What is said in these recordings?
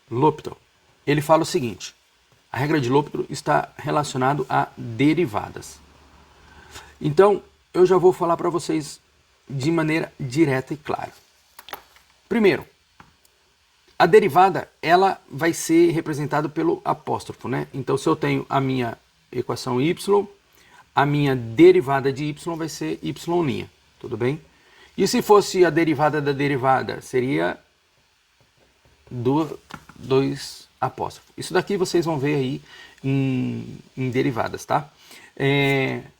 L'Hopital, ele fala o seguinte: a regra de L'Hopital está relacionada a derivadas. Então, eu já vou falar para vocês de maneira direta e clara. Primeiro, a derivada, ela vai ser representada pelo apóstrofo, né? Então, se eu tenho a minha equação y, a minha derivada de y vai ser y', tudo bem? E se fosse a derivada da derivada, seria dois apóstrofos. Isso daqui vocês vão ver aí em derivadas, tá?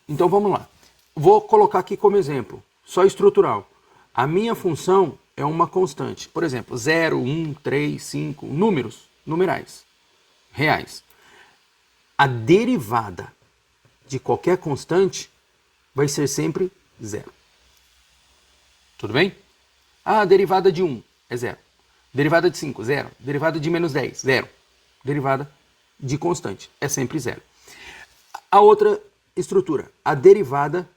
Então vamos lá. Vou colocar aqui como exemplo, só estrutural. A minha função é uma constante. Por exemplo, 0, 1, 3, 5, números, numerais, reais. A derivada de qualquer constante vai ser sempre 0. Tudo bem? A derivada de 1 é 0. Derivada de 5, 0. Derivada de menos 10, 0. Derivada de constante é sempre 0. A outra estrutura, a derivada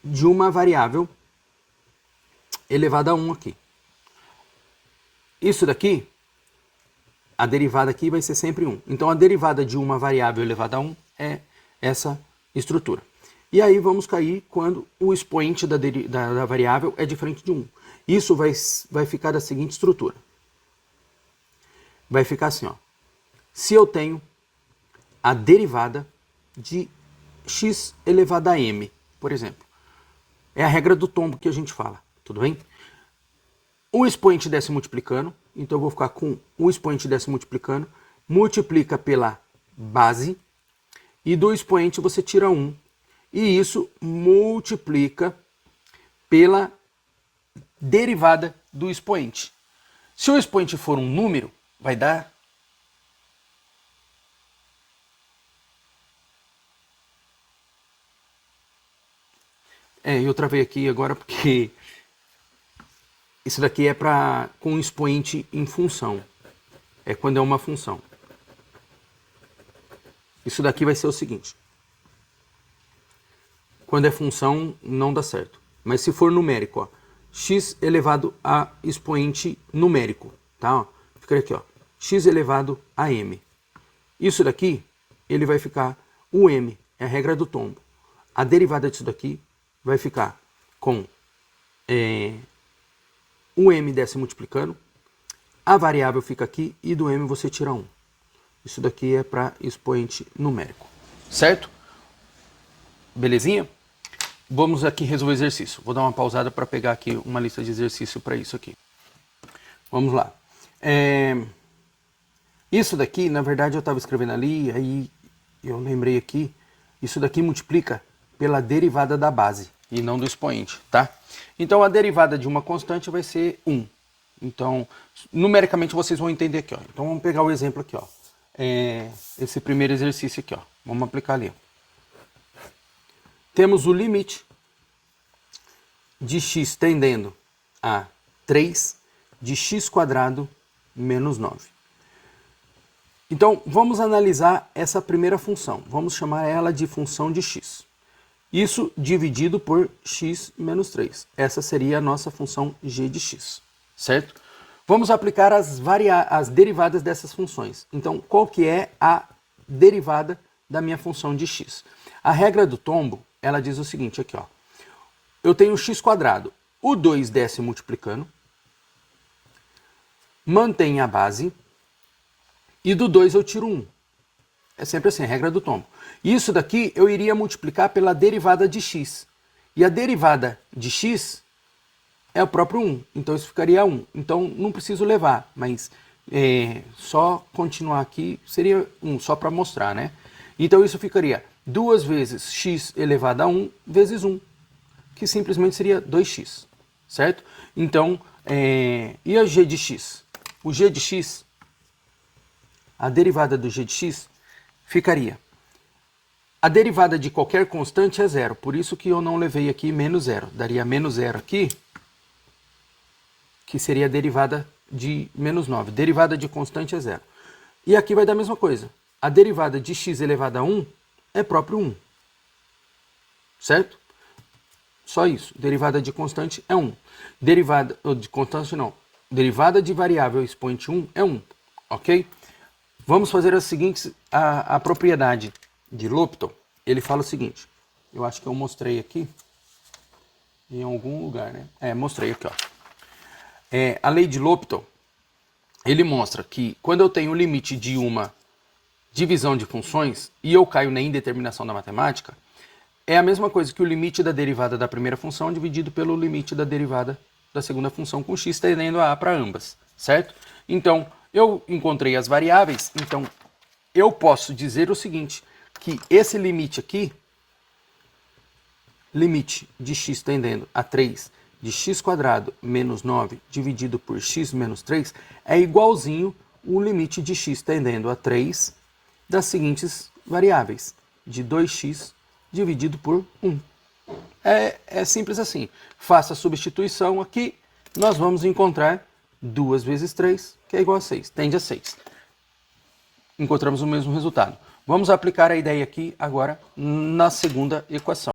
de uma variável elevada a 1 aqui. Isso daqui, a derivada aqui vai ser sempre 1. Então, a derivada de uma variável elevada a 1 é essa estrutura. E aí vamos cair quando o expoente da variável é diferente de 1. Isso vai ficar da seguinte estrutura. Vai ficar assim, ó. Se eu tenho a derivada de x elevado a m, por exemplo. É a regra do tombo que a gente fala, tudo bem? O expoente desce multiplicando, então eu vou ficar com o expoente desce multiplicando, multiplica pela base, e do expoente você tira 1. E isso multiplica pela derivada do expoente. Se o expoente for um número, vai dar eu travei aqui agora porque isso daqui é com expoente em função. É quando é uma função. Isso daqui vai ser o seguinte. Quando é função, não dá certo. Mas se for numérico, ó, x elevado a expoente numérico, tá? Ó, fica aqui, ó, x elevado a m. Isso daqui, ele vai ficar o m, é a regra do tombo. A derivada disso daqui vai ficar com o m desce multiplicando, a variável fica aqui e do m você tira 1. Isso daqui é para expoente numérico, certo? Belezinha? Vamos aqui resolver o exercício. Vou dar uma pausada para pegar aqui uma lista de exercício para isso aqui. Vamos lá. Isso daqui, na verdade, eu estava escrevendo ali, aí eu lembrei aqui, isso daqui multiplica pela derivada da base e não do expoente, tá? Então, a derivada de uma constante vai ser 1. Então, numericamente, vocês vão entender aqui, ó. Então, vamos pegar o exemplo aqui, ó. Esse primeiro exercício aqui, ó. Vamos aplicar ali, ó. Temos o limite de x tendendo a 3 de x² menos 9. Então, vamos analisar essa primeira função. Vamos chamar ela de função de x. Isso dividido por x menos 3. Essa seria a nossa função g de x, certo? Vamos aplicar as derivadas dessas funções. Então, qual que é a derivada da minha função de x? A regra do tombo, ela diz o seguinte aqui, ó. Eu tenho x², o 2 desce multiplicando, mantém a base, e do 2 eu tiro 1. É sempre assim, a regra do tombo. Isso daqui eu iria multiplicar pela derivada de x. E a derivada de x é o próprio 1. Então isso ficaria 1. Então não preciso levar, mas só continuar aqui seria 1, só para mostrar, né? Então isso ficaria 2 vezes x elevado a 1 vezes 1, que simplesmente seria 2x, certo? Então, e a g de x? O g de x, a derivada do g de x, ficaria. A derivada de qualquer constante é 0, por isso que eu não levei aqui menos 0. Daria menos 0 aqui, que seria a derivada de menos 9. Derivada de constante é 0. E aqui vai dar a mesma coisa. A derivada de x elevado a 1 é próprio 1. Certo? Só isso. Derivada de constante é 1. Derivada de constante não. derivada de variável expoente 1 é 1, ok? Vamos fazer a seguinte, a propriedade de L'Hopital. Ele fala o seguinte, eu acho que eu mostrei aqui em algum lugar, né? Mostrei aqui, ó. A lei de L'Hopital, ele mostra que quando eu tenho o limite de uma divisão de funções e eu caio na indeterminação da matemática, é a mesma coisa que o limite da derivada da primeira função dividido pelo limite da derivada da segunda função com x tendendo a para ambas, certo? Então, eu encontrei as variáveis, então eu posso dizer o seguinte, que esse limite aqui, limite de x tendendo a 3 de x² menos 9 dividido por x menos 3 é igualzinho o limite de x tendendo a 3 das seguintes variáveis, de 2x dividido por 1. É simples assim. Faça a substituição aqui, nós vamos encontrar 2 vezes 3, que é igual a 6, tende a 6. Encontramos o mesmo resultado. Vamos aplicar a ideia aqui agora na segunda equação.